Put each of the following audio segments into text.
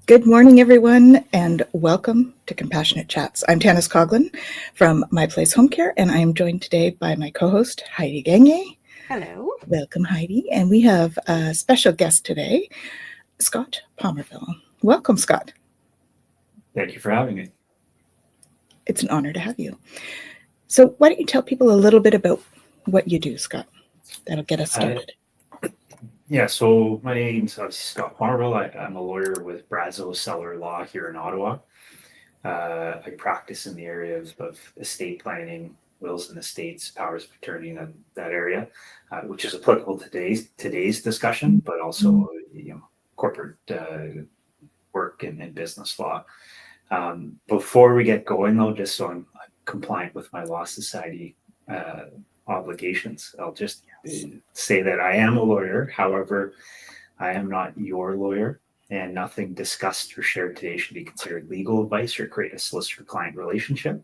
Good morning, everyone, and welcome to Compassionate Chats. I'm Tanys Coughlan from My Place Home Care, and I am joined today by my co-host, Heidi Gagne. Hello. Welcome, Heidi. And we have a special guest today, Scott Pommerville. Welcome, Scott. Thank you for having me. It's an honor to have you. So why don't you tell people a little bit about what you do, Scott? That'll get us started. So my name's Scott Pommerville. I'm a lawyer with Brazos Seller Law here in Ottawa. I practice in the area of estate planning, wills and estates, powers of attorney, and that area, which is applicable to today's discussion, but also corporate work and business law. Before we get going, though, just so I'm compliant with my law society obligations, I'll just say that I am a lawyer. However, I am not your lawyer, and nothing discussed or shared today should be considered legal advice or create a solicitor-client relationship.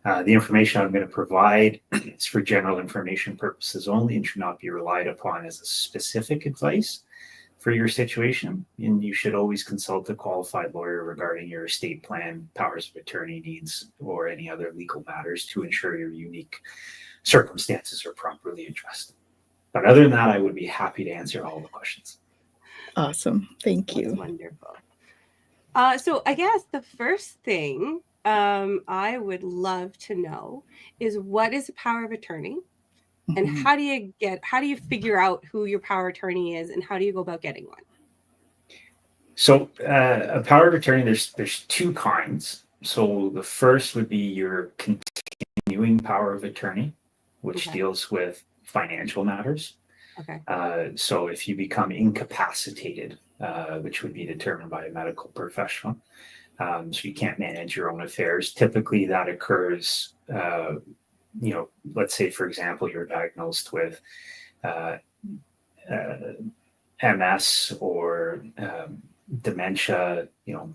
The information I'm going to provide is for general information purposes only and should not be relied upon as a specific advice for your situation. And you should always consult a qualified lawyer regarding your estate plan, powers of attorney needs, or any other legal matters to ensure your unique circumstances are properly addressed. But other than that, I would be happy to answer all the questions. Awesome. Thank you. That's wonderful. So I guess the first thing I would love to know is, what is a power of attorney? And how do you figure out who your power of attorney is, and how do you go about getting one? So a power of attorney, there's two kinds. So the first would be your continuing power of attorney, which deals with financial matters. Okay. So if you become incapacitated, which would be determined by a medical professional, so you can't manage your own affairs, typically that occurs, let's say, for example, you're diagnosed with MS or dementia,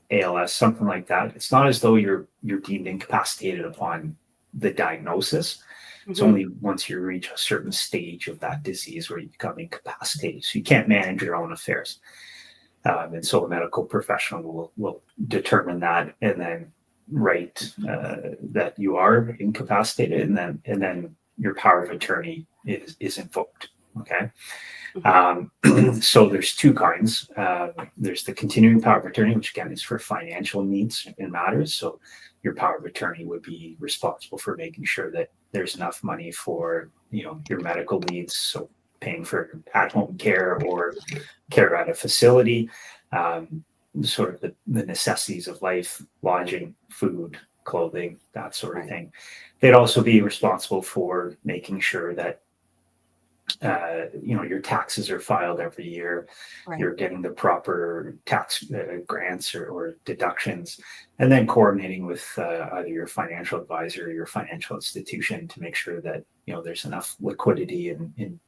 ALS, something like that. It's not as though you're deemed incapacitated upon the diagnosis. It's only once you reach a certain stage of that disease where you become incapacitated. So you can't manage your own affairs. And so a medical professional will determine that and then write that you are incapacitated, and then your power of attorney is invoked. Okay. So there's two kinds. There's the continuing power of attorney, which again is for financial needs and matters. So your power of attorney would be responsible for making sure that there's enough money for your medical needs, so paying for at-home care or care at a facility, sort of the necessities of life, lodging, food, clothing, that sort of thing. They'd also be responsible for making sure that your taxes are filed every year. You're getting the proper tax grants or deductions, and then coordinating with either your financial advisor or your financial institution to make sure that there's enough liquidity in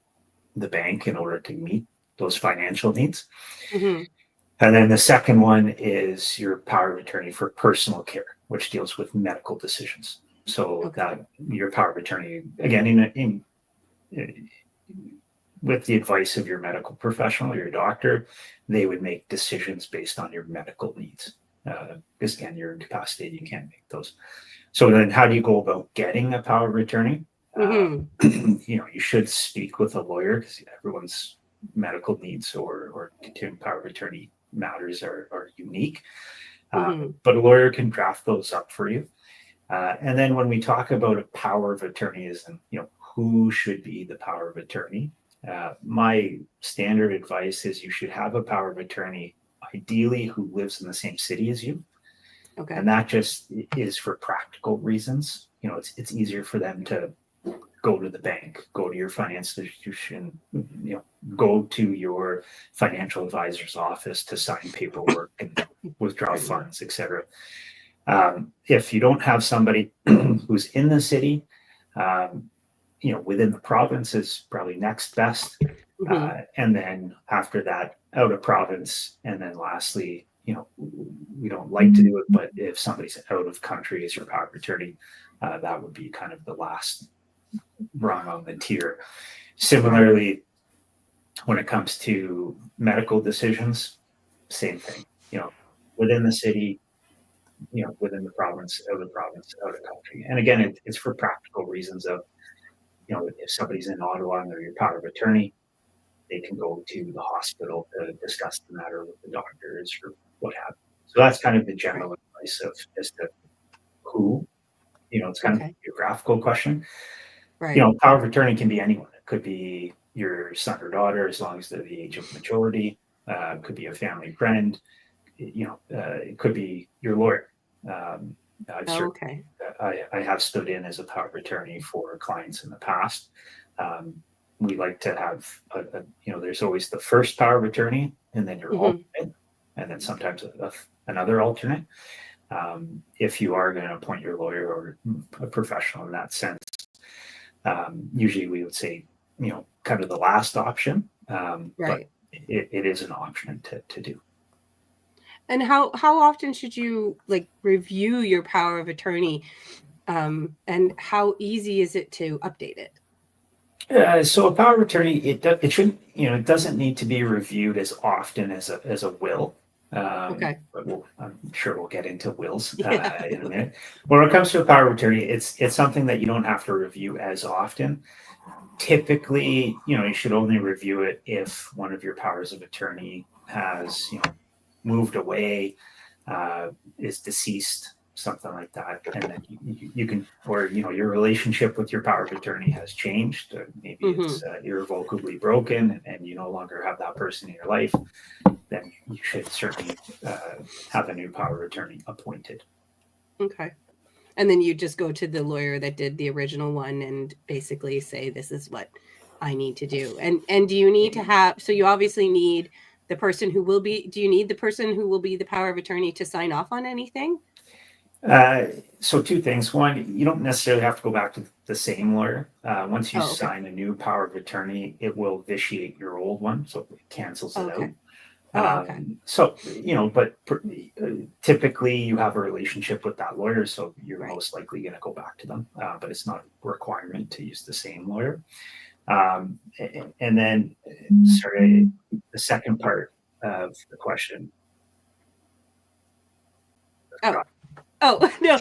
the bank in order to meet those financial needs. And then the second one is your power of attorney for personal care, which deals with medical decisions. So that your power of attorney, again, with the advice of your medical professional, your doctor, they would make decisions based on your medical needs. Because again, you're incapacitated, you can't make those. So then how do you go about getting a power of attorney? You should speak with a lawyer, because everyone's medical needs or continuing power of attorney matters are unique. But a lawyer can draft those up for you. And then when we talk about a power of attorney, who should be the power of attorney? My standard advice is you should have a power of attorney, ideally who lives in the same city as you. Okay. And that just is for practical reasons. It's easier for them to go to the bank, go to your financial institution, go to your financial advisor's office to sign paperwork and withdraw funds, etc. If you don't have somebody who's in the city, within the province is probably next best. And then after that, out of province. And then lastly, we don't like to do it, but if somebody's out of country as your power of attorney, that would be kind of the last rung on the tier. Similarly, when it comes to medical decisions, same thing. within the city, within the province, out of country. And again, it's for practical reasons of, if somebody's in Ottawa and they're your power of attorney, they can go to the hospital to discuss the matter with the doctors or what have you. So that's kind of the general advice of as to who, it's kind of a geographical question. Right. Power of attorney can be anyone. It could be your son or daughter, as long as they're the age of majority. It could be a family friend. It could be your lawyer. I have stood in as a power of attorney for clients in the past. We like to have there's always the first power of attorney, and then your alternate, and then sometimes another alternate. If you are going to appoint your lawyer or a professional in that sense, usually we would say, kind of the last option, but it is an option to do. And how often should you review your power of attorney, and how easy is it to update it? So a power of attorney, it shouldn't, it doesn't need to be reviewed as often as a will. But I'm sure we'll get into wills in a minute. When it comes to a power of attorney, it's something that you don't have to review as often. Typically, you should only review it if one of your powers of attorney has, moved away, is deceased, something like that, and then you can, or your relationship with your power of attorney has changed. Maybe it's irrevocably broken, and you no longer have that person in your life. Then you should certainly have a new power of attorney appointed. Okay. And then you just go to the lawyer that did the original one and basically say, this is what I need to do. And do you need to have, so you obviously need the person who will be, do you need the person who will be the power of attorney to sign off on anything? So two things. One, you don't necessarily have to go back to the same lawyer. Once you sign a new power of attorney, it will vitiate your old one. So it cancels it out. So, but typically you have a relationship with that lawyer, so you're most likely going to go back to them, but it's not a requirement to use the same lawyer. And then, sorry, the second part of the question. Oh, no.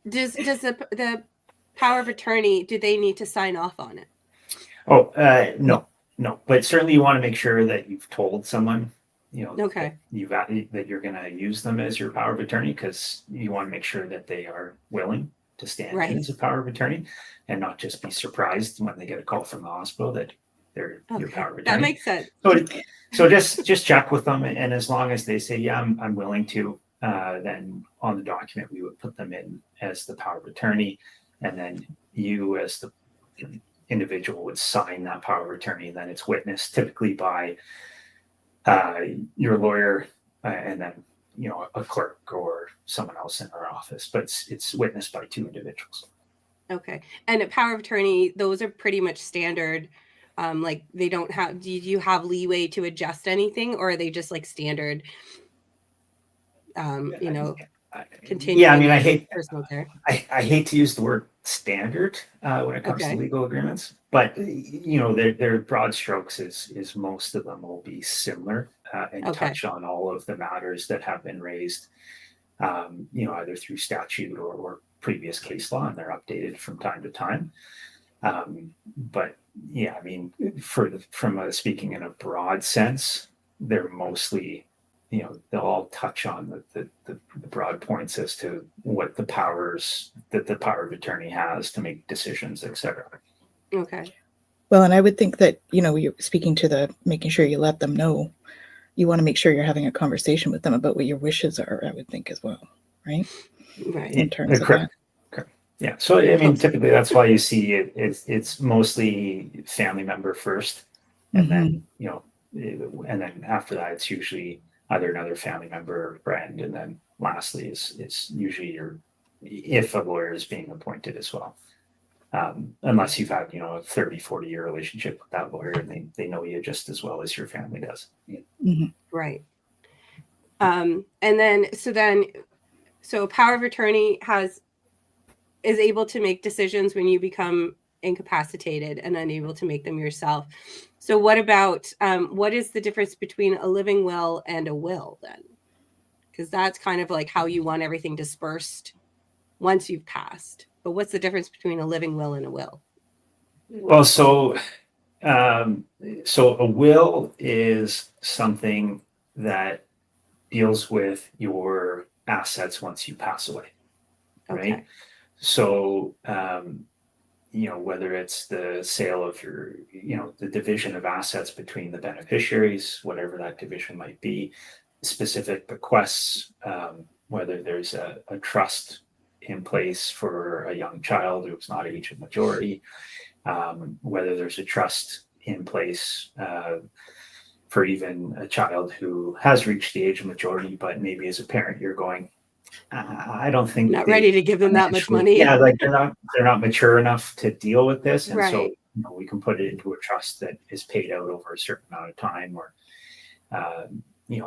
Does the power of attorney, do they need to sign off on it? No, but certainly you want to make sure that you've told someone, that you're going to use them as your power of attorney, because you want to make sure that they are willing to stand in as a power of attorney and not just be surprised when they get a call from the hospital that they're your power of attorney. That makes sense. So just check with them, and as long as they say, yeah, I'm willing to, then on the document we would put them in as the power of attorney, and then you as the individual would sign that power of attorney, and then it's witnessed typically by your lawyer, and then a clerk or someone else in our office, but it's witnessed by two individuals. Okay. And a power of attorney, those are pretty much standard. They don't have, do you have leeway to adjust anything, or are they just standard, continue? Yeah, I mean, I hate personal care. I hate to use the word standard when it comes to legal agreements, but their broad strokes is most of them will be similar and touch on all of the matters that have been raised, either through statute or previous case law, and they're updated from time to time. But yeah, I mean, from speaking in a broad sense, they're mostly, they'll all touch on the broad points as to what the powers that the power of attorney has to make decisions, etc. Okay. Well, and I would think that, you're speaking to making sure you let them know. You want to make sure you're having a conversation with them about what your wishes are, I would think as well, right? Right. In terms of that. Correct. Yeah. So, I mean, typically that's why you see it's mostly family member first. And then, and then after that, it's usually either another family member or friend. And then lastly, it's usually if a lawyer is being appointed as well. Unless you've had, a 30, 40-year relationship with that lawyer, and they know you just as well as your family does. Mm-hmm. Right. And then, so power of attorney is able to make decisions when you become incapacitated and unable to make them yourself. So what about, what is the difference between a living will and a will then? because that's kind of like how you want everything dispersed once you've passed. But what's the difference between a living will and a will? Well, so a will is something that deals with your assets once you pass away, right? Okay. So whether it's the sale of your, the division of assets between the beneficiaries, whatever that division might be, specific bequests, whether there's a trust in place for a young child who's not age of majority, whether there's a trust in place for even a child who has reached the age of majority, but maybe as a parent you're going, I don't think not ready to give them that much money. Yeah, like they're not mature enough to deal with this, and so Right. we can put it into a trust that is paid out over a certain amount of time, or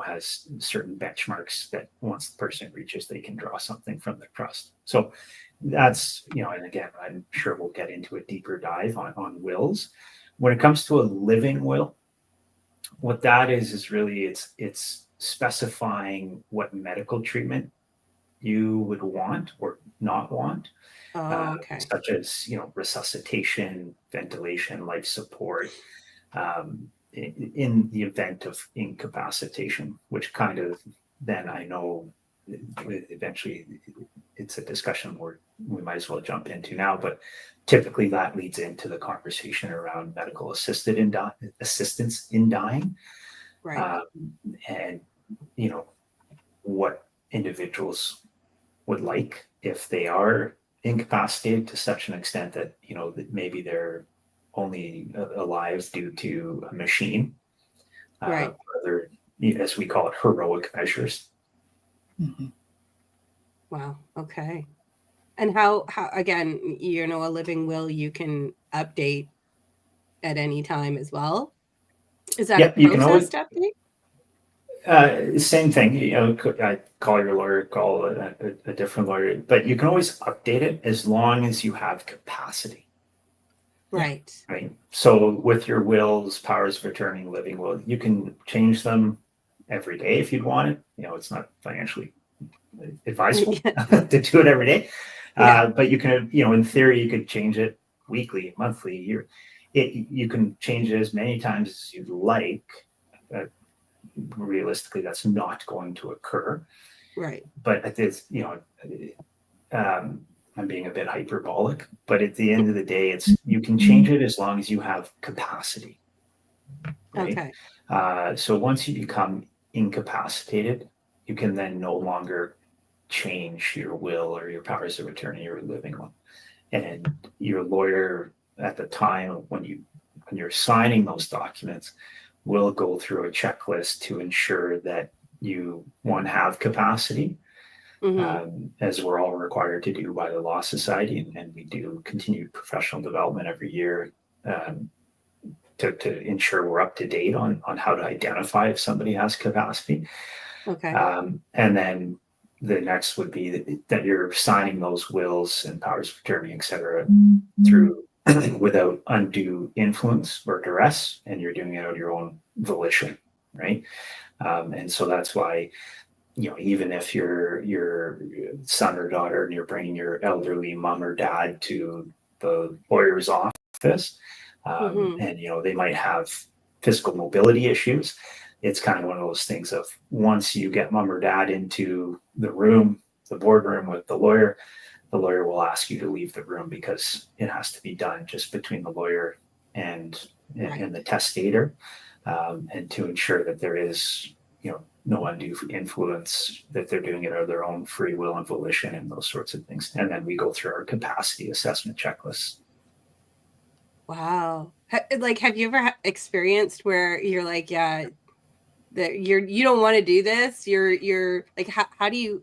has certain benchmarks that once the person reaches, they can draw something from the trust. So that's, and again, I'm sure we'll get into a deeper dive on wills. When it comes to a living will, what that is really it's specifying what medical treatment you would want or not want, Okay. such as resuscitation, ventilation, life support, in the event of incapacitation, which kind of then I know eventually it's a discussion we might as well jump into now, but typically that leads into the conversation around medical assistance in dying, Right. and what individuals would like if they are incapacitated to such an extent that that maybe they're only alive due to a machine, Right. other, as we call it, heroic measures. Mm-hmm. Wow. Okay. And how again, a living will you can update at any time as well. Is that Yeah, a you can always process to update? same thing. I call your lawyer, call a different lawyer, but you can always update it as long as you have capacity. Right. Right. So with your wills, powers of attorney, living will, you can change them every day if you'd want it. It's not financially advisable to do it every day. Yeah. But you can, in theory, you could change it weekly, monthly, year. You can change it as many times as you'd like. Realistically, that's not going to occur. Right. But at this, I'm being a bit hyperbolic, but at the end of the day, you can change it as long as you have capacity. Right? Okay. So once you become incapacitated, you can then no longer change your will or your powers of attorney or living will. And your lawyer at the time when you're signing those documents will go through a checklist to ensure that you, one, have capacity, as we're all required to do by the Law Society, and we do continued professional development every year to ensure we're up to date on how to identify if somebody has capacity. Okay. And then the next would be that you're signing those wills and powers of attorney, et cetera, through without undue influence or duress, and you're doing it out of your own volition, right? And so that's why, even if you're your son or daughter and you're bringing your elderly mom or dad to the lawyer's office, and they might have physical mobility issues, it's kind of one of those things of once you get mom or dad into the boardroom with the lawyer will ask you to leave the room because it has to be done just between the lawyer and the testator, and to ensure that there is no undue influence, that they're doing it out of their own free will and volition and those sorts of things. And then we go through our capacity assessment checklists. Wow. Have you ever experienced where you're like, yeah, that you don't want to do this? You're like, how do you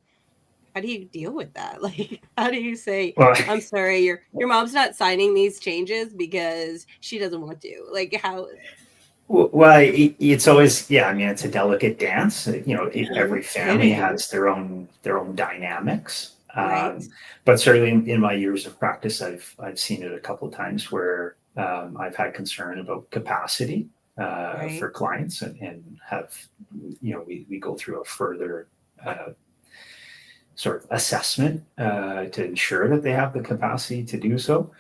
deal with that? Like, how do you say, Well, I'm sorry, your mom's not signing these changes because she doesn't want to? Like, how? Well, it's always, it's a delicate dance. Every family has their own dynamics. Right. But certainly in my years of practice, I've seen it a couple of times where I've had concern about capacity for clients, and have we go through a further sort of assessment to ensure that they have the capacity to do so.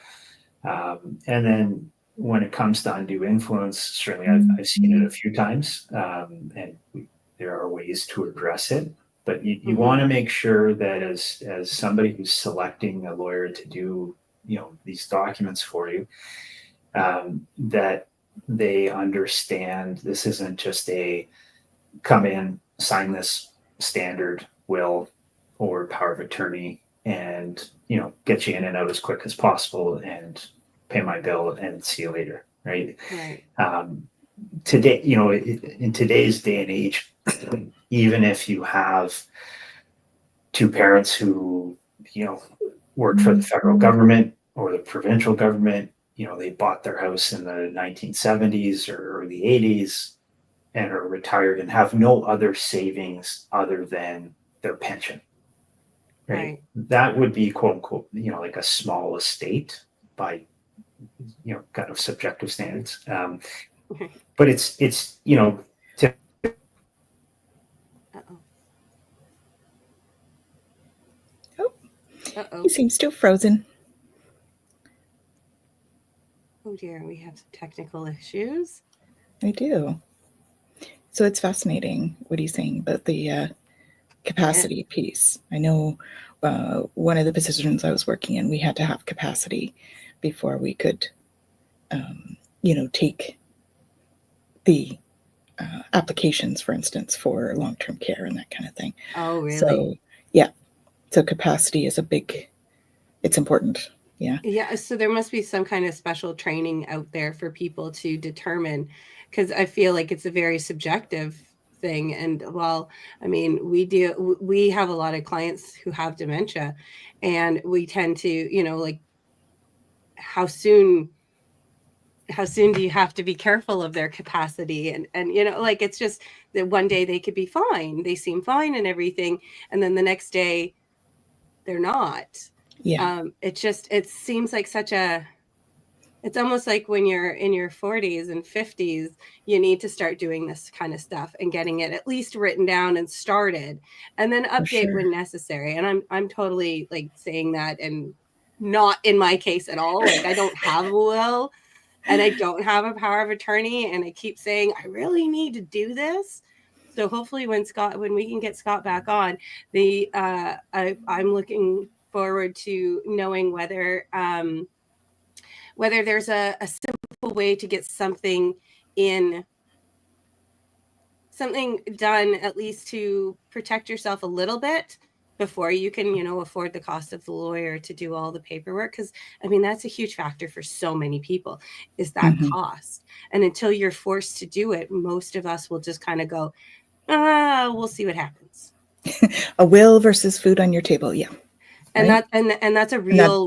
And then when it comes to undue influence, certainly I've seen it a few times, and there are ways to address it. But you want to make sure that as somebody who's selecting a lawyer to do these documents for you, that they understand this isn't just a come in, sign this standard will or power of attorney and get you in and out as quick as possible and pay my bill and see you later, right? Today, in today's day and age, even if you have two parents who work for the federal government or the provincial government, they bought their house in the 1970s or early 80s and are retired and have no other savings other than their pension. Right. That would be quote unquote, like a small estate by, kind of subjective standards. But it's, He seems still frozen. Oh dear, we have some technical issues. I do. So it's fascinating what he's saying about the capacity piece. I know one of the positions I was working in, we had to have capacity before we could, take the applications, for instance, for long-term care and that kind of thing. Oh, really? So, yeah. So capacity is it's important. Yeah. Yeah. So there must be some kind of special training out there for people to determine, because I feel like it's a very subjective thing. And we have a lot of clients who have dementia, and we tend to, how soon do you have to be careful of their capacity? And it's just that one day they could be fine. They seem fine and everything. And then the next day they're not. Yeah. It seems like it's almost like when you're in your 40s and 50s, you need to start doing this kind of stuff and getting it at least written down and started, and then update when necessary. And I'm totally like saying that, and not in my case at all. Like I don't have a will and I don't have a power of attorney, and I keep saying I really need to do this. So hopefully when we can get Scott back on, I'm looking forward to knowing whether there's a simple way to get something done, at least to protect yourself a little bit before you can, afford the cost of the lawyer to do all the paperwork. Because that's a huge factor for so many people, is that cost. And until you're forced to do it, most of us will just kind of go, we'll see what happens. A will versus food on your table. Yeah. And right? that's a real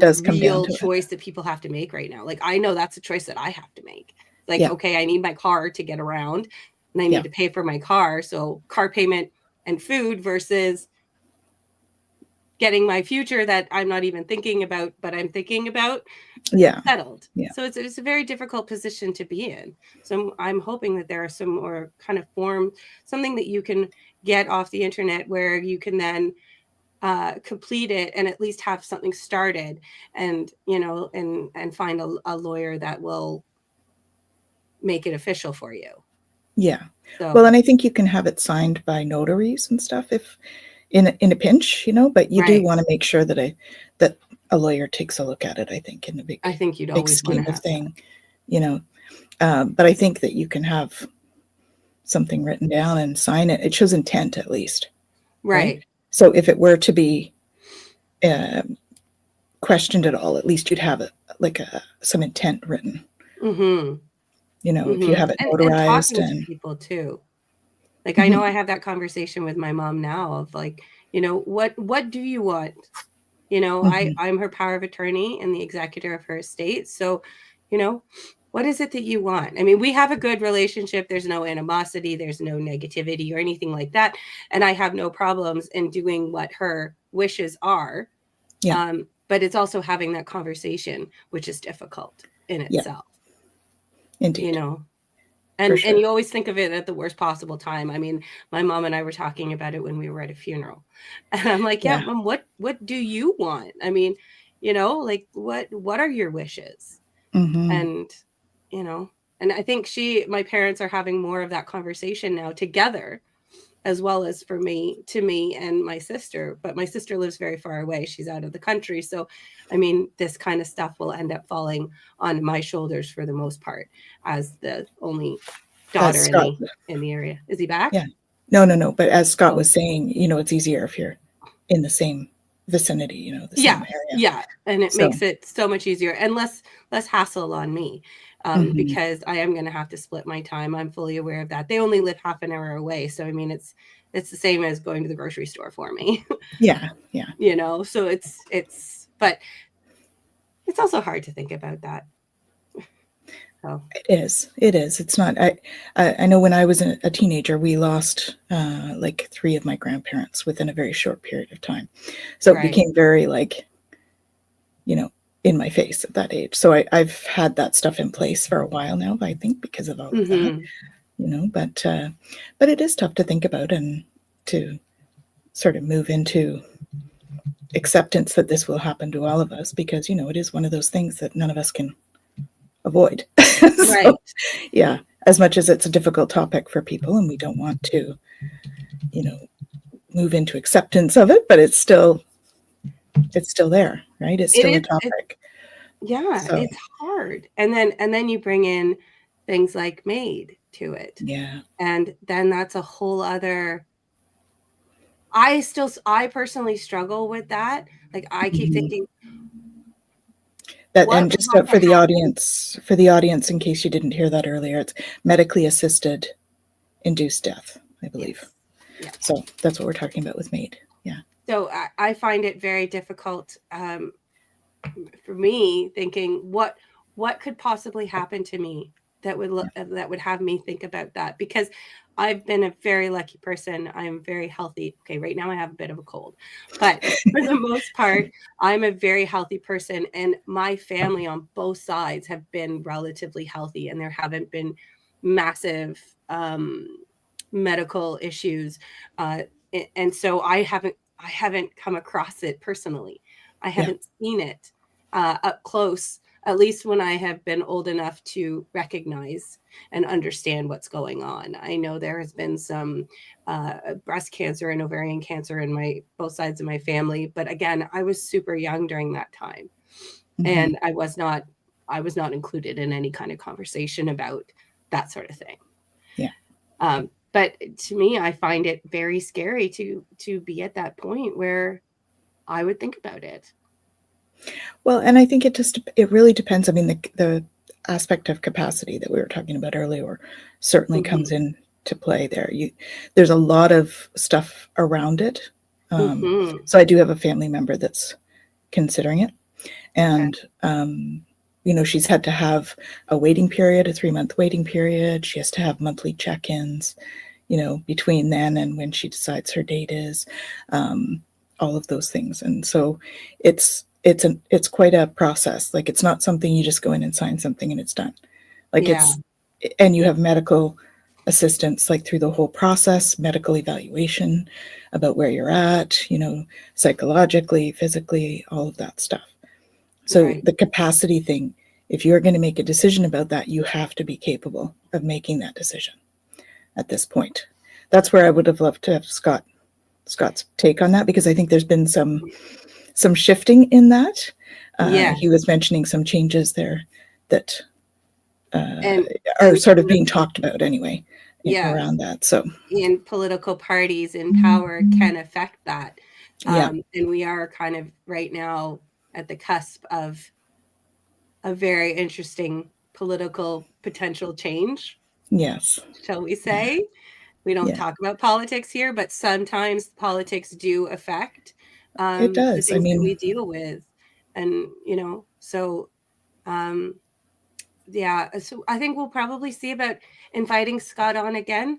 choice that people have to make right now. Like, I know that's a choice that I have to make. Like, okay, I need my car to get around and I need to pay for my car. So car payment and food versus getting my future that I'm not even thinking about, but I'm thinking about settled. Yeah. So it's a very difficult position to be in. So I'm hoping that there are some more kind of something that you can get off the internet where you can then complete it and at least have something started, and and find a lawyer that will make it official for you. Yeah. So, well, and I think you can have it signed by notaries and stuff if in a pinch, but you do want to make sure that a lawyer takes a look at it. I think in the big scheme of thing, but I think that you can have something written down and sign it. It shows intent at least. Right. So if it were to be questioned at all, at least you'd have some intent written. Mm-hmm. If you have it notarized and talking to people too. Like, I know I have that conversation with my mom now of like, what do you want? I'm her power of attorney and the executor of her estate. So, what is it that you want? We have a good relationship. There's no animosity. There's no negativity or anything like that. And I have no problems in doing what her wishes are. Yeah. But it's also having that conversation, which is difficult in itself. Indeed. And you always think of it at the worst possible time. I mean, my mom and I were talking about it when we were at a funeral. And I'm like, yeah, Mom, what do you want? I mean, like what are your wishes? And, and I think my parents are having more of that conversation now together, as well as to me and my sister. But my sister lives very far away. She's out of the country. So, I mean, this kind of stuff will end up falling on my shoulders for the most part, as the only daughter in the area. Is he back? Yeah. No. But as Scott was saying, it's easier if you're in the same vicinity, the same area. Yeah. And it makes it so much easier and less hassle on me. Because I am going to have to split my time. I'm fully aware of that. They only live half an hour away. So, I mean, it's the same as going to the grocery store for me. Yeah. So but it's also hard to think about that. So. It is. It's not, I know when I was a teenager, we lost like 3 of my grandparents within a very short period of time. So it became very in my face at that age. So I've had that stuff in place for a while now, I think, because of all of that, but it is tough to think about and to sort of move into acceptance that this will happen to all of us, because, it is one of those things that none of us can avoid. So, yeah, as much as it's a difficult topic for people and we don't want to, move into acceptance of it, but it's still there, right? It's still a topic. It's hard. And then you bring in things like maid to it. Yeah. And then that's a whole other, I personally struggle with that. Like I keep thinking that, and just for the audience, in case you didn't hear that earlier, it's medically assisted induced death, I believe. Yeah. So that's what we're talking about with maid. Yeah. So I find it very difficult for me thinking what could possibly happen to me that would have me think about that, because I've been a very lucky person. I'm very healthy. Okay, right now I have a bit of a cold, but for the most part, I'm a very healthy person, and my family on both sides have been relatively healthy, and there haven't been massive medical issues, and so I haven't come across it personally. I haven't seen it up close, at least when I have been old enough to recognize and understand what's going on. I know there has been some breast cancer and ovarian cancer in both sides of my family, but again, I was super young during that time, and I was not included in any kind of conversation about that sort of thing. Yeah. But to me, I find it very scary to be at that point where I would think about it. Well, and I think it really depends. I mean, the aspect of capacity that we were talking about earlier certainly comes into play there. There's a lot of stuff around it. So I do have a family member that's considering it. And, she's had to have a waiting period, a 3-month waiting period. She has to have monthly check-ins, between then and when she decides her date is, all of those things. And so it's quite a process. Like, it's not something you just go in and sign something and it's done. Like and you have medical assistance, like through the whole process, medical evaluation about where you're at, psychologically, physically, all of that stuff. So the capacity thing, if you're going to make a decision about that, you have to be capable of making that decision at this point. That's where I would have loved to have Scott's take on that, because I think there's been some shifting in that. He was mentioning some changes there that are sort of being talked about anyway around that. So, and political parties in power can affect that. And we are kind of right now at the cusp of a very interesting political potential change. Yes. Shall we say? We don't talk about politics here, but sometimes politics do affect it does. the things that we deal with. And, so so I think we'll probably see about inviting Scott on again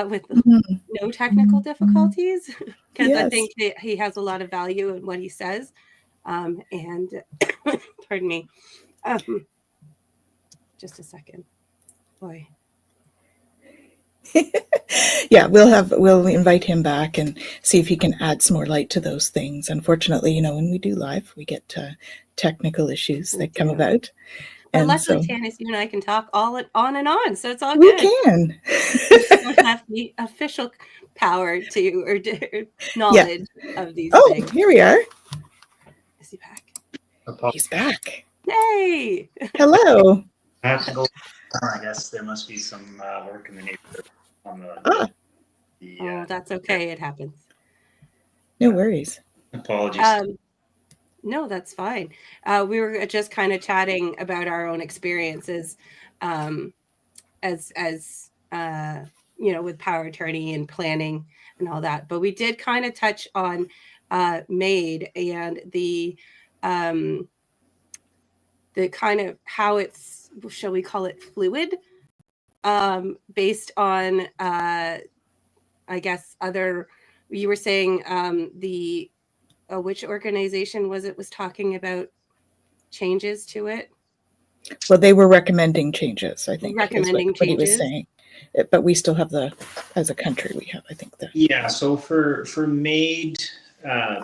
with no technical difficulties, because I think he has a lot of value in what he says. And pardon me, just a second, boy. Yeah, we'll invite him back and see if he can add some more light to those things. Unfortunately, when we do live, we get technical issues that come about. But and luckily, so Tanys, you and I can talk on and on, so it's all we good. can. We just don't have the official power to or knowledge of these things. Here we are. Is he back? He's back. Yay! Hello. I have to go. I guess there must be some work in the neighborhood on the. Oh, that's okay. It happens. No worries. Apologies. No, that's fine. We were just kind of chatting about our own experiences, as with power attorney and planning and all that. But we did kind of touch on MAID and the kind of how it's, shall we call it, fluid, based on I guess you were saying which organization was talking about changes to it? Well, they were recommending changes, I think. Recommending what he was changes. saying. But we still have as a country, we have, I think. Yeah, so for MAID,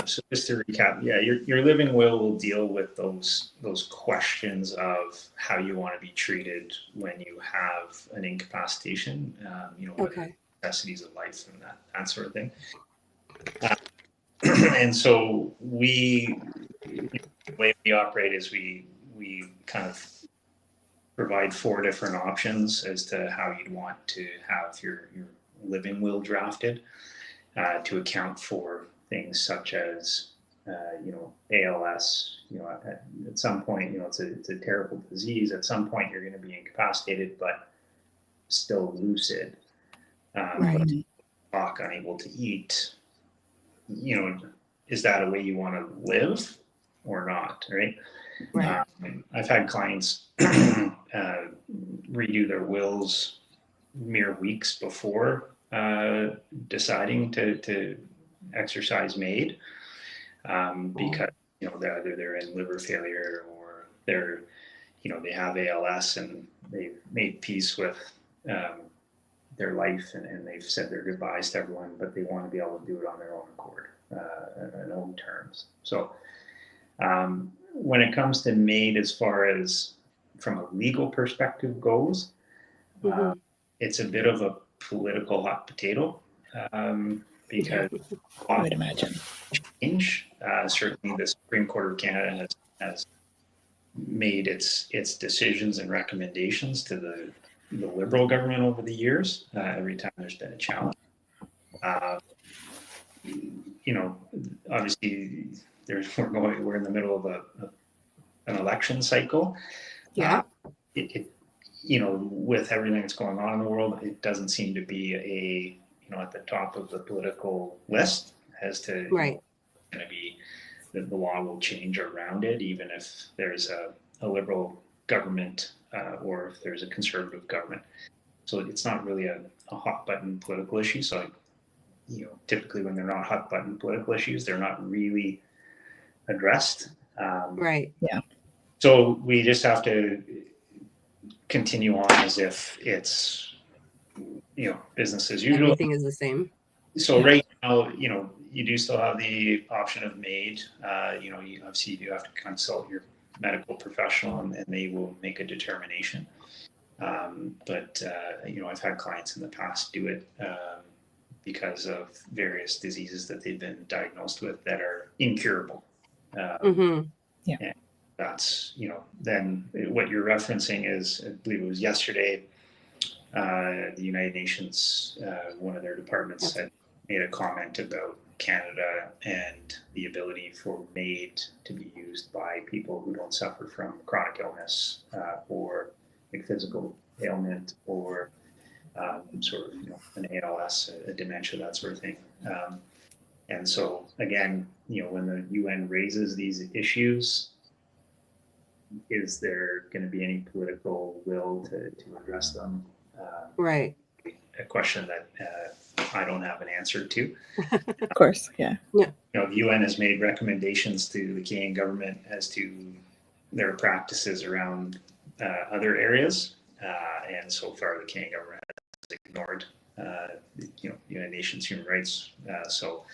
so just to recap, yeah, your living will deal with those questions of how you want to be treated when you have an incapacitation, Okay. necessities of life and that sort of thing. And so the way we operate is we kind of provide 4 different options as to how you'd want to have your living will drafted to account for things such as ALS. At some point, it's a terrible disease. At some point, you're going to be incapacitated, but still lucid, Right. but talk, unable to eat. Is that a way you want to live or not? Right. Right. I've had clients redo their wills mere weeks before deciding to exercise MAID, because they're in liver failure or they have ALS and they've made peace with their life and they've said their goodbyes to everyone, but they want to be able to do it on their own accord, on their own terms. So when it comes to MAID, as far as from a legal perspective goes, it's a bit of a political hot potato, because I would imagine change. Certainly, the Supreme Court of Canada has made its decisions and recommendations to the Liberal government over the years. Every time there's been a challenge, obviously we're in the middle of an election cycle. Yeah. With everything that's going on in the world, it doesn't seem to be at the top of the political list as to right. Going to be the law will change around it, even if there's a Liberal government or if there's a Conservative government. So it's not really a hot button political issue. So typically when they're not hot button political issues, they're not really addressed. Right. Yeah. So we just have to continue on as if it's business as usual. Everything is the same. So right now, you do still have the option of MAID. You obviously do have to consult your medical professional and they will make a determination. But I've had clients in the past do it because of various diseases that they've been diagnosed with that are incurable. Yeah. And that's, then what you're referencing is, I believe it was yesterday, the United Nations, one of their departments had made a comment about Canada and the ability for MAID to be used by people who don't suffer from chronic illness or physical ailment or sort of an ALS, a dementia, that sort of thing. And so again, when the UN raises these issues, is there going to be any political will to address them? Right. A question that I don't have an answer to. Of course, yeah. Yeah. The UN has made recommendations to the Canadian government as to their practices around other areas, and so far the Canadian government has ignored United Nations human rights. So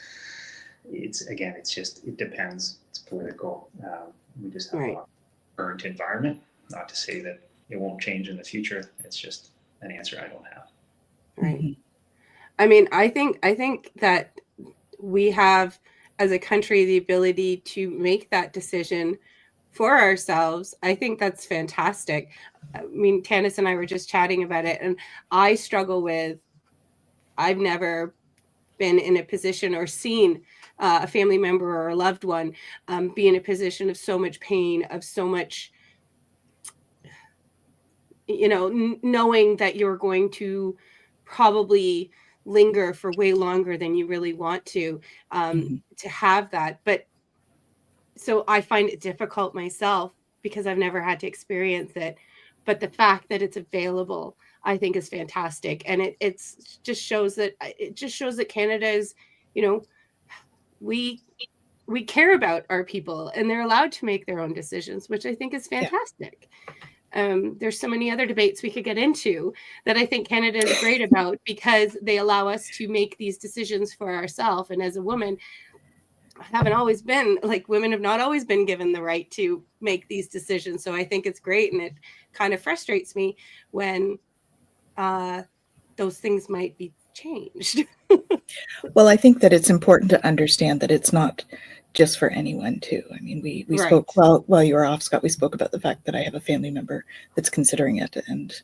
it depends. It's political. We just have a current environment. Not to say that it won't change in the future. It's just an answer I don't have. Right. I mean, I think that we have, as a country, the ability to make that decision for ourselves. I think that's fantastic. I mean, Tanys and I were just chatting about it, and I struggle with, I've never been in a position or seen a family member or a loved one be in a position of so much pain, of so much, knowing that you're going to probably linger for way longer than you really want to have that. But so I find it difficult myself because I've never had to experience it. But the fact that it's available, I think, is fantastic. And it just shows that Canada is, we care about our people and they're allowed to make their own decisions, which I think is fantastic. There's so many other debates we could get into that I think Canada is great about, because they allow us to make these decisions for ourselves. And as a woman, women have not always been given the right to make these decisions. So I think it's great. And it kind of frustrates me when those things might be changed. Well, I think that it's important to understand that it's not just for anyone too. I mean, we spoke while you were off, Scott, we spoke about the fact that I have a family member that's considering it, and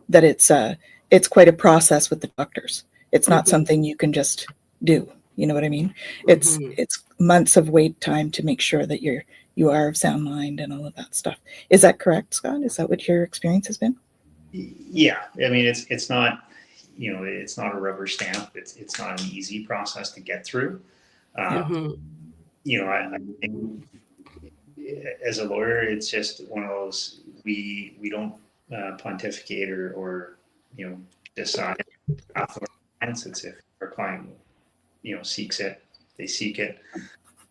that it's quite a process with the doctors. It's not something you can just do. You know what I mean? It's months of wait time to make sure that you are of sound mind and all of that stuff. Is that correct, Scott? Is that what your experience has been? Yeah, I mean, it's not, it's not a rubber stamp. It's not an easy process to get through. I think as a lawyer, it's just one of those, we don't pontificate or decide after our clients. It's if our client seeks it, they seek it.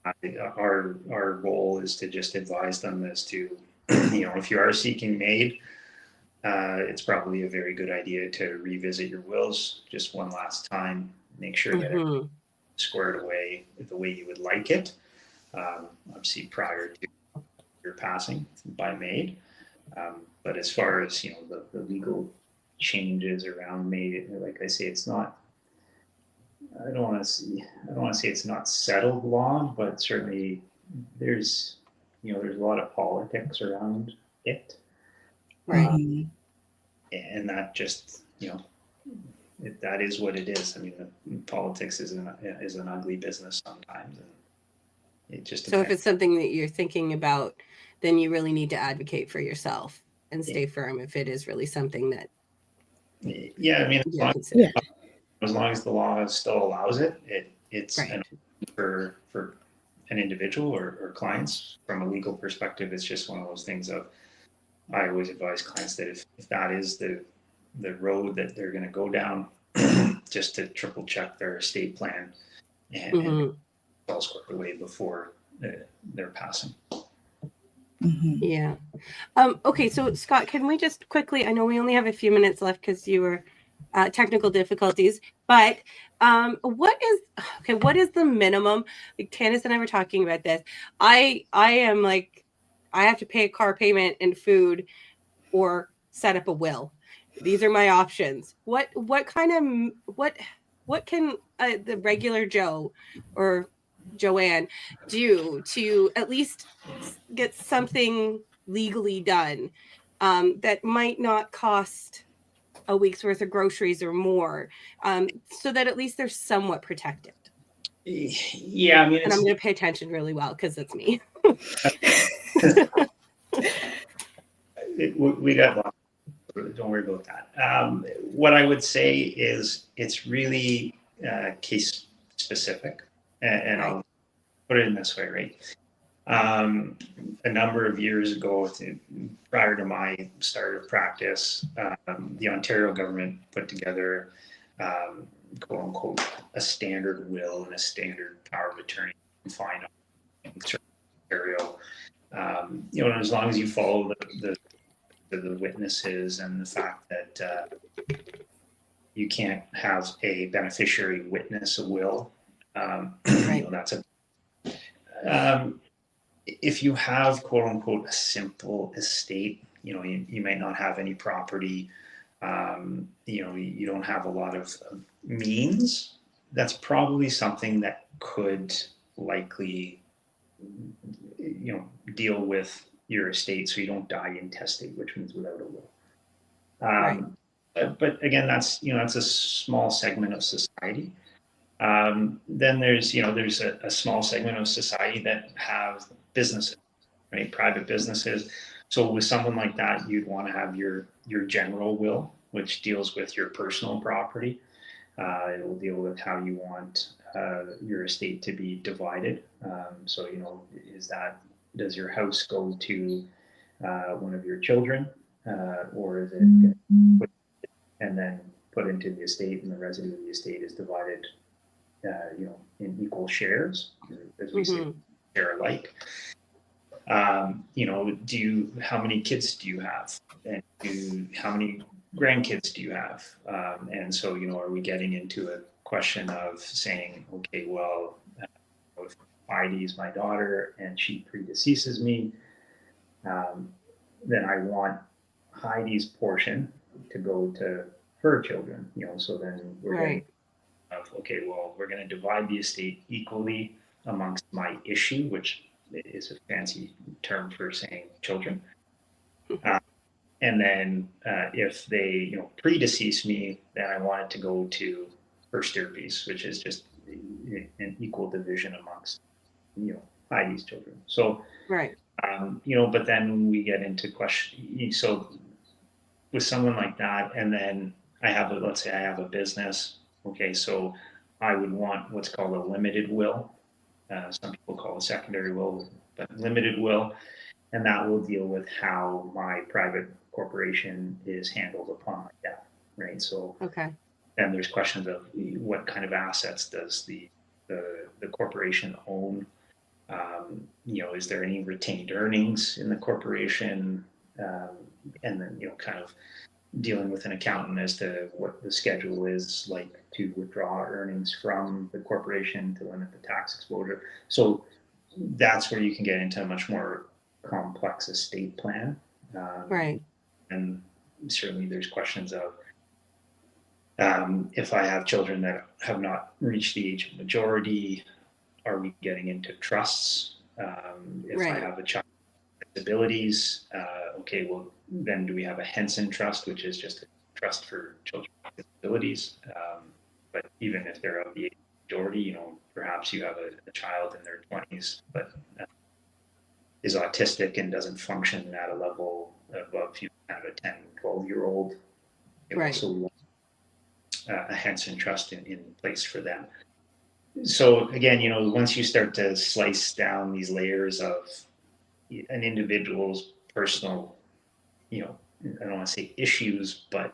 Our goal is to just advise them as to if you are seeking MAID, it's probably a very good idea to revisit your wills just one last time, make sure that it's squared away the way you would like it, obviously prior to your passing by MAID. But as far as the legal changes around MAID, like I say, it's not, I don't want to say it's not settled law, but certainly there's a lot of politics around it. Right. And that just, that is what it is. I mean, politics is an ugly business sometimes. And it just depends. So if it's something that you're thinking about, then you really need to advocate for yourself and stay firm if it is really something that. Yeah, I mean, as long as the law still allows it, it's right. For an individual or clients from a legal perspective, it's just one of those things of, I always advise clients that if that is the road that they're going to go down, just to triple check their estate plan and all squared away before they're passing. Yeah. Okay, so Scott, can we just quickly, I know we only have a few minutes left because you were technical difficulties, but what is the minimum? Like Tanys and I were talking about this. I am like, I have to pay a car payment and food or set up a will. These are my options. What can the regular Joe or Joanne do to at least get something legally done that might not cost a week's worth of groceries or more, so that at least they're somewhat protected? Yeah, I mean, and I'm going to pay attention really well because it's me. We got lots. Don't worry about that. What I would say is it's really case specific, and right. I'll put it in this way, right? A number of years ago, prior to my start of practice, the Ontario government put together, quote unquote, a standard will and a standard power of attorney you can find in Ontario. As long as you follow the witnesses and the fact that You can't have a beneficiary witness a will. Right. That's if you have quote unquote a simple estate, you might not have any property, you don't have a lot of means. That's probably something that could likely, deal with your estate so you don't die intestate, which means without a will. Right. But again, that's a small segment of society. Then there's a small segment of society that have businesses, right? Private businesses. So with someone like that, you'd want to have your general will, which deals with your personal property. It will deal with how you want your estate to be divided. So does your house go to one of your children, or is it put, and then put into the estate, and the residue of the estate is divided, in equal shares, as we say, share alike. How many kids do you have, and how many grandkids do you have? And so, are we getting into a question of saying, okay, well, if Heidi is my daughter and she predeceases me, then I want Heidi's portion to go to her children, so then we're getting okay, well, we're going to divide the estate equally amongst my issue, which is a fancy term for saying children. And then if they, predecease me, then I want it to go to her stirpies, which is just an equal division amongst, Heidi's children. So, but then we get into question. So with someone like that, and then let's say I have a business. Okay, so I would want what's called a limited will. Some people call it secondary will, but limited will. And that will deal with how my private corporation is handled upon my death, right? So, then there's questions of what kind of assets does the corporation own? Is there any retained earnings in the corporation? And then, kind of dealing with an accountant as to what the schedule is like to withdraw earnings from the corporation to limit the tax exposure. So that's where you can get into a much more complex estate plan. And certainly there's questions of if I have children that have not reached the age of majority, are we getting into trusts? If I have a child with disabilities, okay, well, then do we have a Henson trust, which is just a trust for children with disabilities? But even if they're of the age of majority, perhaps you have a child in their 20s, but is autistic and doesn't function at a level above kind of a 10, 12-year-old. So we want a Henson trust in place for them. So again, once you start to slice down these layers of an individual's personal, I don't want to say issues, but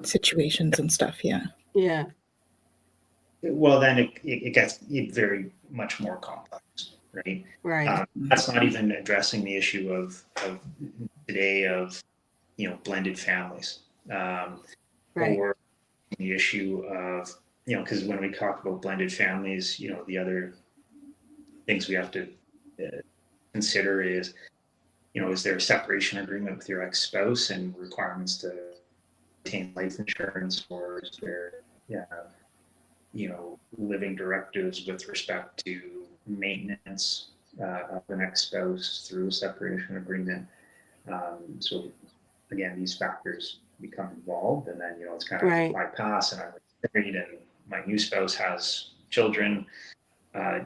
situations and stuff. Yeah. Well, then it gets very much more complex, right? That's not even addressing the issue of today of, blended families, or the issue of, because when we talk about blended families, the other things we have to consider is, is there a separation agreement with your ex-spouse and requirements to obtain life insurance, or is there, living directives with respect to maintenance of an ex-spouse through a separation agreement. So again, these factors become involved, and then, it's kind of my past and I'm married and my new spouse has children.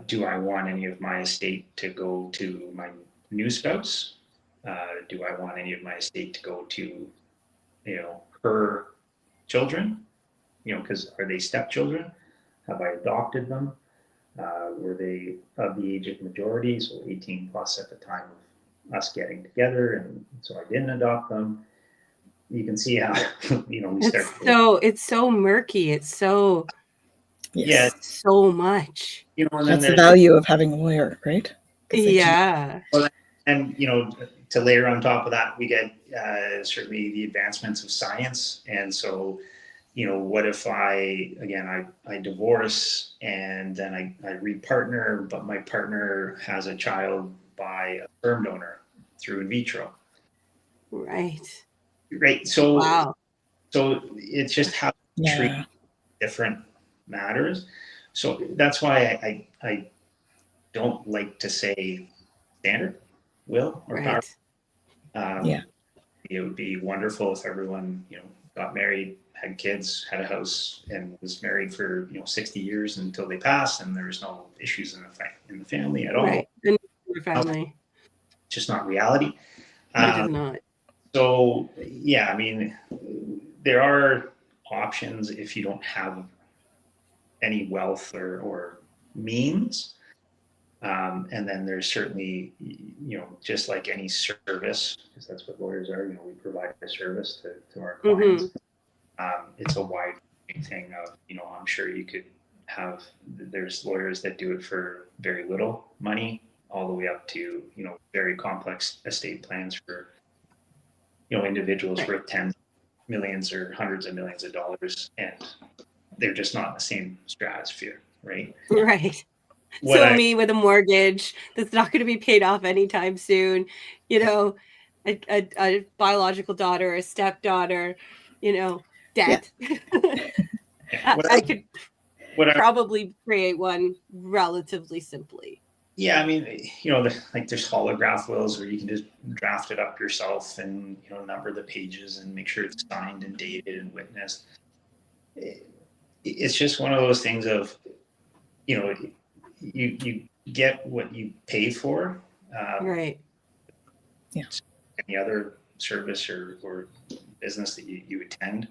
Do I want any of my estate to go to my new spouse? Do I want any of my estate to go to, her children? Because are they stepchildren? Have I adopted them? Were they of the age of majority, so 18 plus at the time of us getting together, and so I didn't adopt them? You can see how, we start. It's so murky. It's so, so much. And that's the value of having a lawyer, right? Well, and, to layer on top of that, we get certainly the advancements of science. And so, what if I divorce and then I repartner, but my partner has a child by a sperm donor through in vitro. Right. So, wow. So it's just how you treat different matters. So that's why I don't like to say standard will or power. It would be wonderful if everyone, got married, had kids, had a house, and was married for 60 years until they passed, and there was no issues in the family at all. Right, in the family. Just not reality. It is not. So yeah, I mean, there are options if you don't have any wealth or means. And then there's certainly, just like any service, because that's what lawyers are, we provide a service to our clients. It's a wide thing of, I'm sure you could have, there's lawyers that do it for very little money, all the way up to, very complex estate plans for, individuals worth tens of millions or hundreds of millions of dollars, and they're just not in the same stratosphere, right? Right. Me with a mortgage that's not going to be paid off anytime soon, a biological daughter, a stepdaughter, debt. I could probably create one relatively simply. Yeah, I mean, there's holograph wills where you can just draft it up yourself and, number the pages and make sure it's signed and dated and witnessed. It's just one of those things of, you get what you pay for. Right. Yeah. Any other service or business that you attend.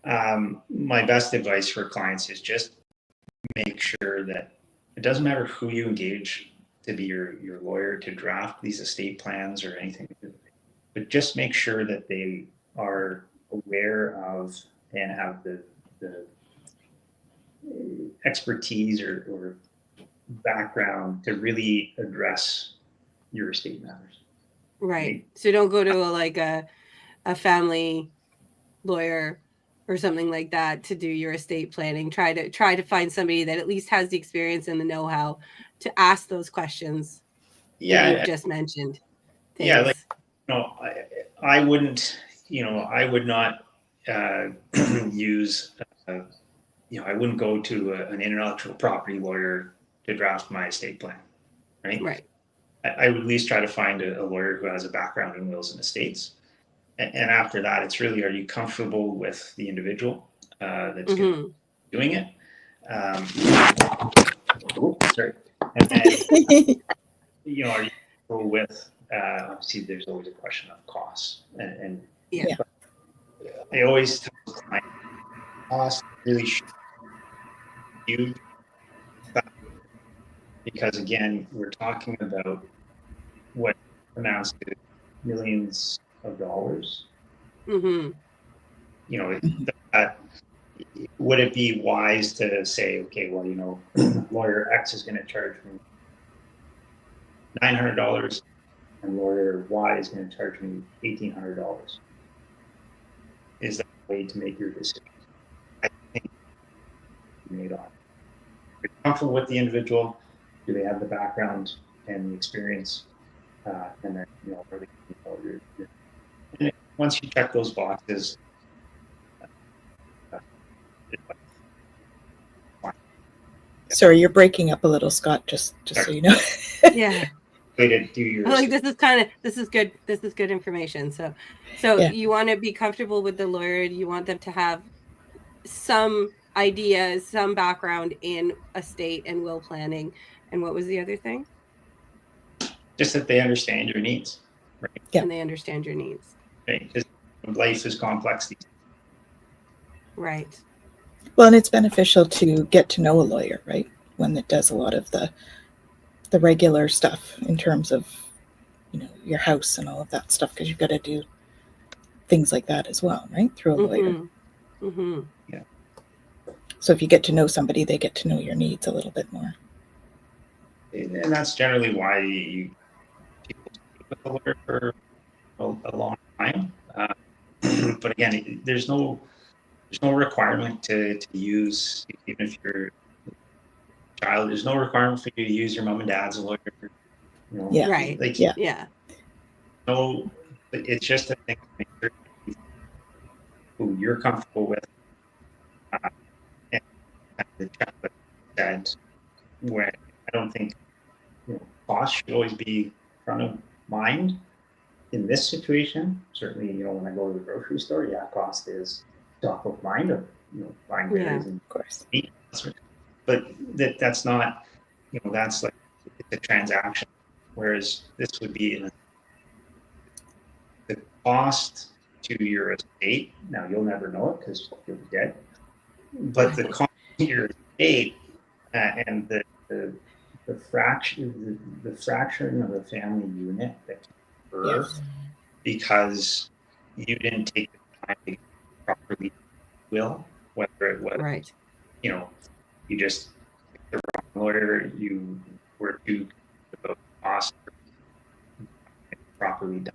My best advice for clients is just make sure that it doesn't matter who you engage to be your lawyer to draft these estate plans or anything, but just make sure that they are aware of and have the expertise or background to really address your estate matters. Right. So don't go to a family lawyer or something like that to do your estate planning. Try to find somebody that at least has the experience and the know-how to ask those questions. Yeah, that you just mentioned. Things. Yeah, I wouldn't. I would not use. I wouldn't go to an intellectual property lawyer to draft my estate plan, right? Right. I would at least try to find a lawyer who has a background in wills and estates. And after that, it's really, are you comfortable with the individual that's doing it? Sorry. And then, are you comfortable with, obviously, there's always a question of costs. And I always tell clients, costs really huge. Because again, we're talking about what amounts to millions of dollars. Mm-hmm. Would it be wise to say, okay, well, lawyer X is going to charge me $900 and lawyer Y is going to charge me $1,800? Is that a way to make your decision? I think made on. If you're comfortable with the individual, do they have the background and the experience? And then, are they, and once you check those boxes, sorry, you're breaking up a little, Scott, just so you know. Yeah. Way to do your this is good. This is good information. So you want to be comfortable with the lawyer. You want them to have some ideas, some background in estate and will planning. And what was the other thing? Just that they understand your needs, right? Yeah. And they understand your needs. Right. Because life is complex. Right. Well, and it's beneficial to get to know a lawyer, right? One that does a lot of the regular stuff in terms of, your house and all of that stuff, because you've got to do things like that as well, right? Through a lawyer. Mm-hmm. Yeah. So if you get to know somebody, they get to know your needs a little bit more. And that's generally why people stick with a lawyer for a long time. But again, there's no there's no requirement to use, even if you're child, there's no requirement for you to use your mom and dad's lawyer. Right. Like, yeah. No, it's just a thing to make sure who you're comfortable with. And the chap said, when I don't think cost should always be front of mind in this situation. Certainly, when I go to the grocery store, cost is top of mind of buying berries and of course meat. But that's not, that's like it's a transaction. Whereas this would be the cost to your estate. Now you'll never know it because you'll be dead. But the cost to your estate and the fracturing of the family unit that can occur because you didn't take the time to properly will, whether it was you just picked the wrong lawyer, you were too about cost properly done.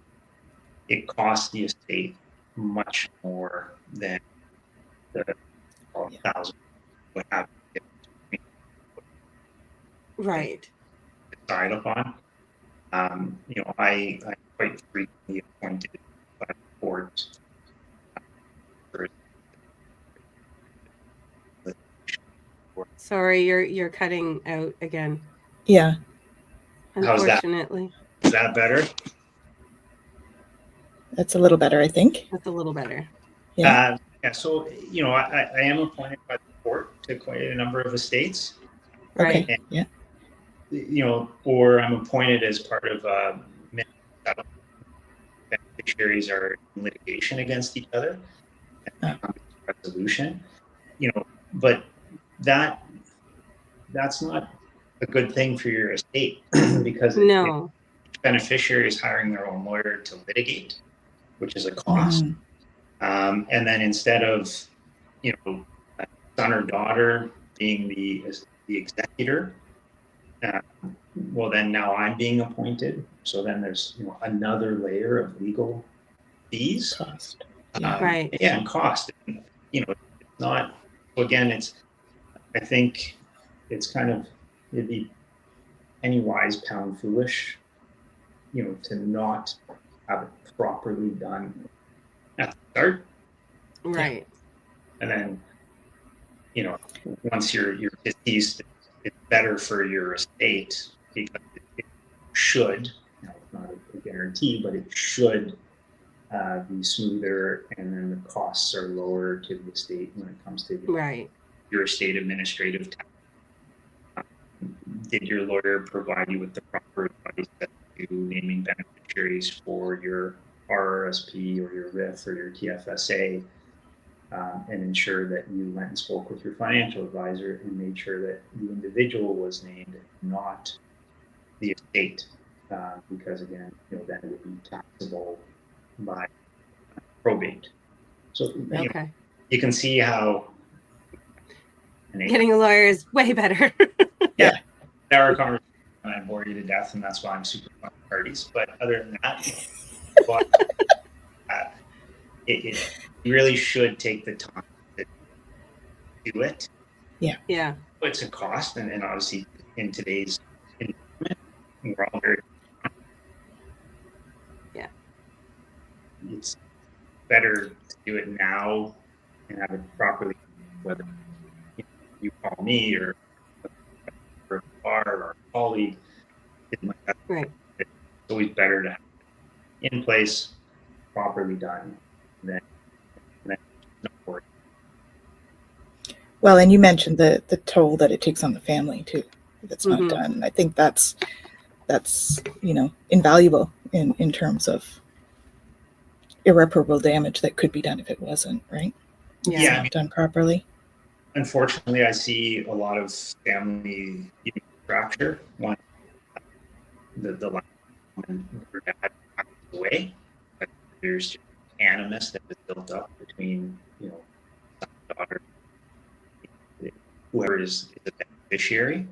It costs the estate much more than the 1,000 would have right decide upon. I quite frequently appointed by the court Sorry, you're cutting out again. Yeah. Unfortunately. Is that better? That's a little better, I think. That's a little better. Yeah. So, I am appointed by the court to quite a number of estates. Right. Okay. Yeah. Or I'm appointed as part of beneficiaries are in litigation against each other. Resolution. But that's not a good thing for your estate because no. Each beneficiary is hiring their own lawyer to litigate, which is a cost. And then instead of son or daughter being the executor, well then now I'm being appointed. So then there's another layer of legal fees. Cost. Right. Yeah, and cost. It's not. Again, I think it's kind of it'd be penny wise, pound foolish. To not have it properly done at the start. Right. And then, once you're deceased, it's better for your estate because it should, not a guarantee, but it should be smoother, and then the costs are lower to the estate when it comes to your estate administrative tax. Did your lawyer provide you with the proper advice to naming beneficiaries for your RRSP or your RIF or your TFSA, and ensure that you went and spoke with your financial advisor and made sure that the individual was named, not the estate, because again, then it would be taxable by probate. So you can see how getting a lawyer is way better. Yeah. Our conversation, I bore you to death, and that's why I'm super fun with parties. But other than that, it really should take the time to do it. Yeah. Yeah. It's a cost, and obviously in today's environment, we're all very. Yeah. It's better to do it now and have it properly, whether you call me or a bar or a colleague. Right. It's always better to have it in place, properly done, than not work. Well, and you mentioned the toll that it takes on the family too, if it's not done. I think that's invaluable in terms of irreparable damage that could be done if it wasn't, right? Yeah. Not done properly. Unfortunately, I see a lot of family fracture. One, the last woman, her dad passed away, but there's animus that is built up between son and daughter, whoever is the beneficiary,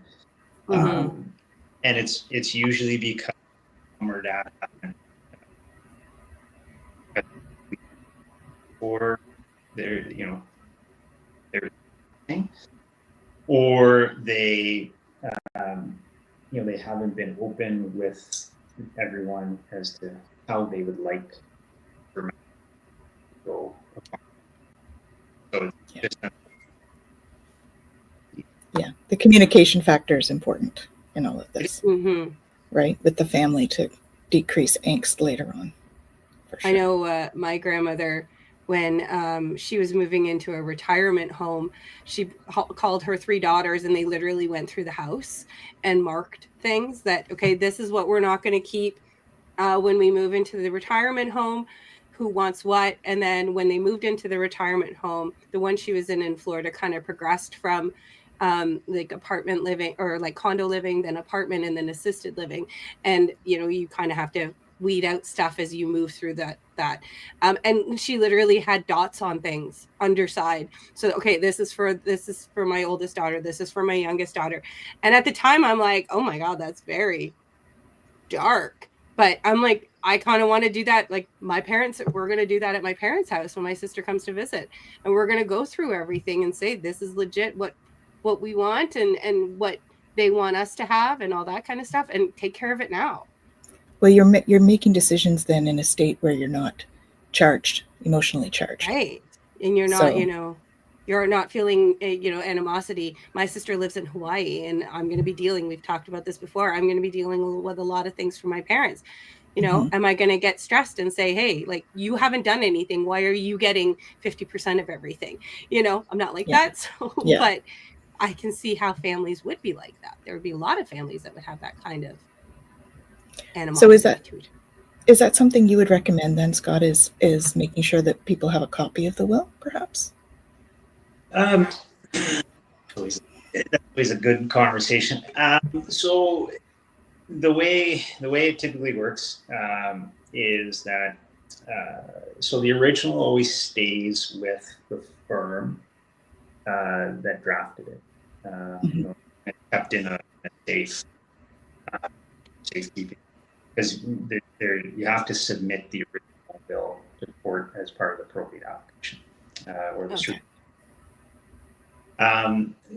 and it's usually because mom or dad or they're they're doing, or they, they haven't been open with everyone as to how they would like for to go. So it's just the communication factor is important in all of this, right? With the family to decrease angst later on. For sure. I know my grandmother, when she was moving into a retirement home, she called her 3 daughters, and they literally went through the house and marked things that, okay, this is what we're not going to keep when we move into the retirement home, who wants what. And then when they moved into the retirement home, the one she was in Florida kind of progressed from like apartment living or like condo living, then apartment, and then assisted living. And, you kind of have to weed out stuff as you move through that. And she literally had dots on things underside. So, okay, this is for my oldest daughter. This is for my youngest daughter. And at the time I'm like, oh my God, that's very dark. But I'm like, I kind of want to do that. Like we're going to do that at my parents' house when my sister comes to visit. And we're going to go through everything and say, this is legit what we want and what they want us to have and all that kind of stuff, and take care of it now. Well, you're making decisions then in a state where you're not emotionally charged. Right. And you're not, you're not feeling, animosity. My sister lives in Hawaii, and I'm going to be we've talked about this before, I'm going to be dealing with a lot of things from my parents. Am I going to get stressed and say, hey, like, you haven't done anything. Why are you getting 50% of everything? I'm not like that. So, but I can see how families would be like that. There would be a lot of families that would have that kind of animosity. So is that something you would recommend then, Scott, is making sure that people have a copy of the will, perhaps? That's always a good conversation. So the way it typically works is that so the original always stays with the firm that drafted it, kept in a safekeeping, because you have to submit the original bill to court as part of the probate application or the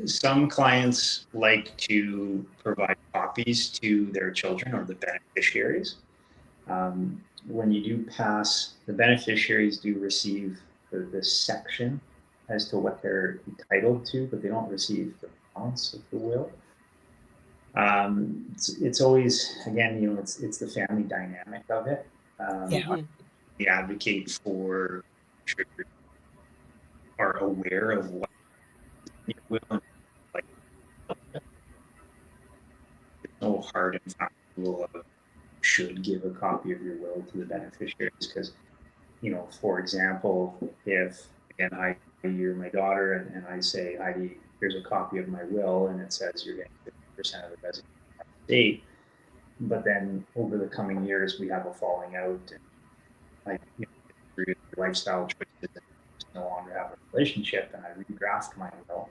some clients like to provide copies to their children or the beneficiaries. When you do pass, the beneficiaries do receive the section as to what they're entitled to, but they don't receive the balance of the will. It's always, again, it's the family dynamic of it. We advocate for sure are aware of what you will, like, there's no hard and fast rule of should give a copy of your will to the beneficiaries, because, for example, if, again, you're my daughter, and I say, Heidi, here's a copy of my will, and it says you're getting 50% of the resident estate, but then over the coming years we have a falling out, and like through lifestyle choices, and no longer have a relationship, and I redraft my will,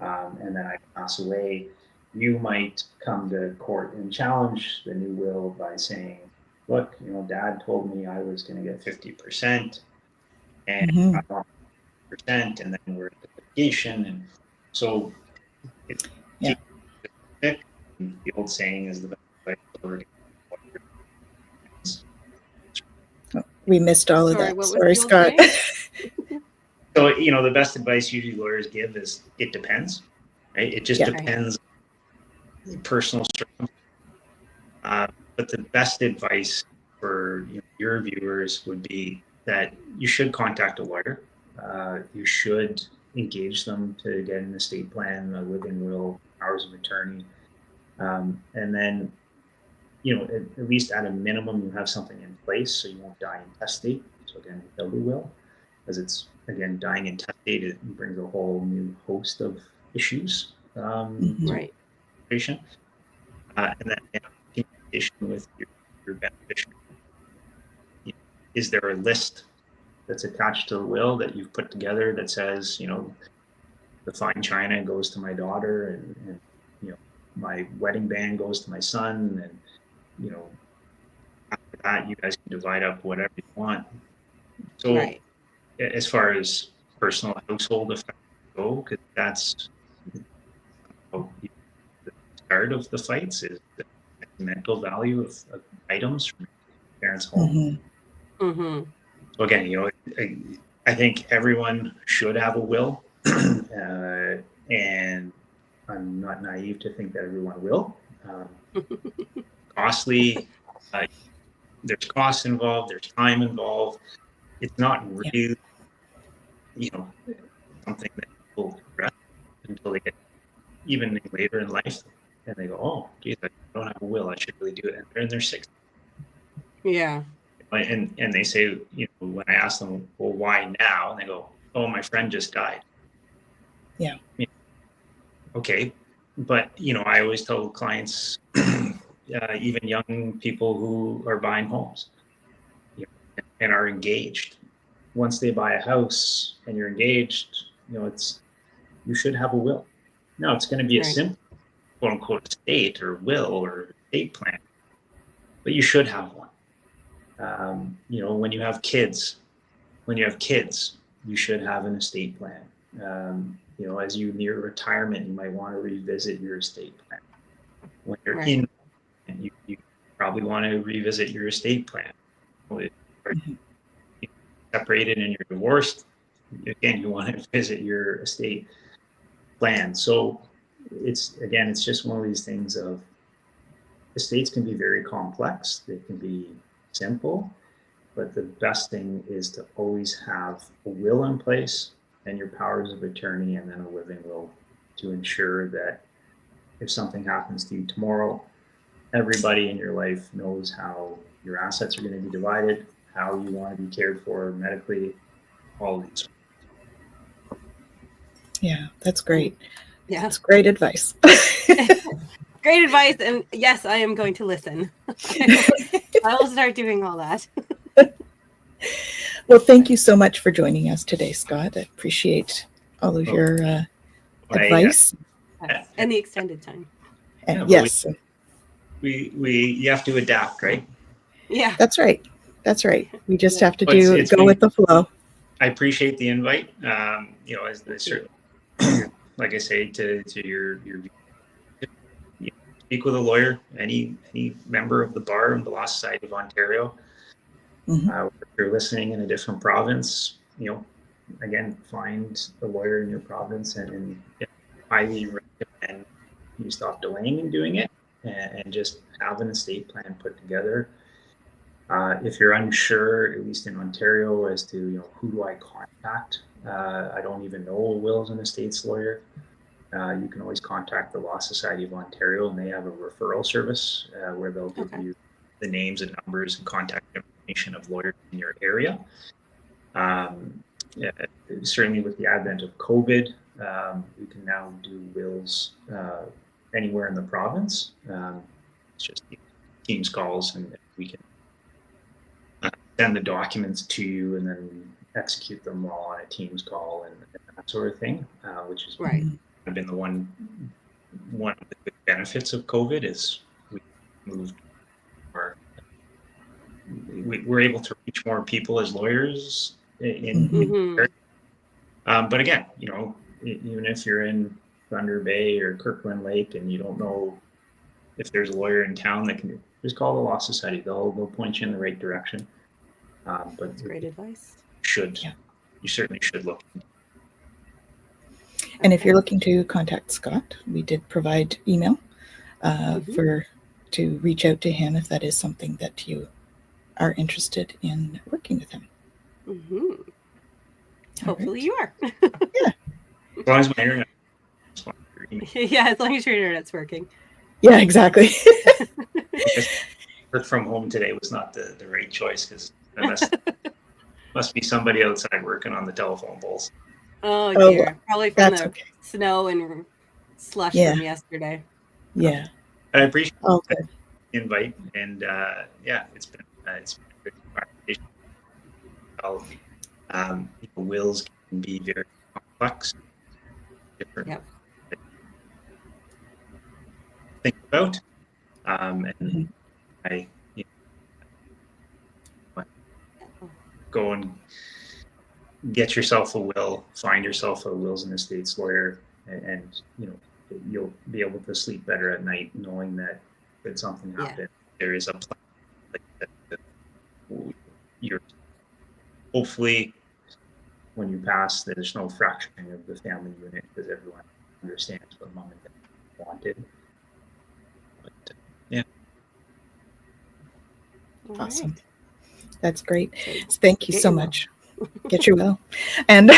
and then I pass away, you might come to court and challenge the new will by saying, look, Dad told me I was going to get 50%, and I want 50%, and then we're in litigation, and so it's the old saying is the best way to we missed all of that. Sorry, Scott. So, the best advice usually lawyers give is it depends, right? It just depends on the personal circumstance. But the best advice for your viewers would be that you should contact a lawyer. You should engage them to get an estate plan, a living will, powers of attorney. And then, at least at a minimum, you have something in place so you won't die intestate. So again, without a will, because it's, again, dying intestate, it brings a whole new host of issues. Right. And then communication with your beneficiary. Is there a list that's attached to the will that you've put together that says, the fine china goes to my daughter, and my wedding band goes to my son, and after that you guys can divide up whatever you want. So as far as personal household effects go, because that's how the start of the fights is the mental value of items from parents' home. So again, I think everyone should have a will, and I'm not naive to think that everyone will. Costly, there's costs involved, there's time involved. It's not really, something that people regret until they get even later in life, and they go, "Oh, geez, I don't have a will. I should really do it." And they're in their 60s. Yeah. And they say, when I ask them, "Well, why now?" And they go, "Oh, my friend just died." Yeah. Okay, but I always tell clients, even young people who are buying homes, and are engaged. Once they buy a house and you're engaged, you should have a will. No, it's going to be a simple, quote unquote, estate or will or estate plan, but you should have one. When you have kids, you should have an estate plan. As you near retirement, you might want to revisit your estate plan. When you're in, you probably want to revisit your estate plan. If you're separated and you're divorced, again, you want to visit your estate plan. So it's just one of these things of estates can be very complex. They can be simple, but the best thing is to always have a will in place and your powers of attorney, and then a living will, to ensure that if something happens to you tomorrow, everybody in your life knows how your assets are going to be divided, how you want to be cared for medically, all of these. Yeah, that's great. Yeah, that's great advice. Great advice, and yes, I am going to listen. I will start doing all that. Well, thank you so much for joining us today, Scott. I appreciate all of your advice and the extended time. And yes, you have to adapt, right? Yeah, that's right. We just have to go with the flow. I appreciate the invite. As certainly, like I say, to your speak with a lawyer, any member of the bar and the Law Society of Ontario. If you're listening in a different province, again, find a lawyer in your province, and highly recommend you stop delaying in doing it and just have an estate plan put together. If you're unsure, at least in Ontario, as to who do I contact, I don't even know a wills and estates lawyer. You can always contact the Law Society of Ontario, and they have a referral service where they'll give you the names and numbers and contact information of lawyers in your area. Certainly with the advent of COVID, we can now do wills anywhere in the province. It's just Teams calls, and we can send the documents to you and then execute them while on a Teams call and that sort of thing, which has been the one of the good benefits of COVID is we moved we're able to reach more people as lawyers in but again, even if you're in Thunder Bay or Kirkland Lake and you don't know if there's a lawyer in town that can just call the Law Society. They'll point you in the right direction. But that's great advice. You certainly should look. And if you're looking to contact Scott, we did provide email to reach out to him if that is something that you are interested in working with him. Hopefully you are. Yeah. As long as my internet. Yeah, as long as your internet's working. Yeah, exactly. Work from home today was not the right choice, because must be somebody outside working on the telephone poles. Oh dear, well, probably from the snow and slush from yesterday. Yeah, I appreciate the invite, and it's been a good conversation. Wills can be very complex, different think about, and I go and get yourself a will, find yourself a wills and estates lawyer, and you'll be able to sleep better at night knowing that if something happened, there is a plan. You're hopefully when you pass, there's no fracturing of the family unit because everyone understands what mom and dad wanted. But, yeah. Awesome. Right. That's great. Thank you so much. Get your will. And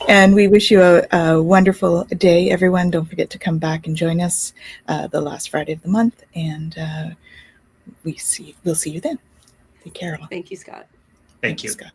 and we wish you a wonderful day, everyone. Don't forget to come back and join us the last Friday of the month. And we'll see you then. Take care. Thank you, Scott. Thank you. Scott.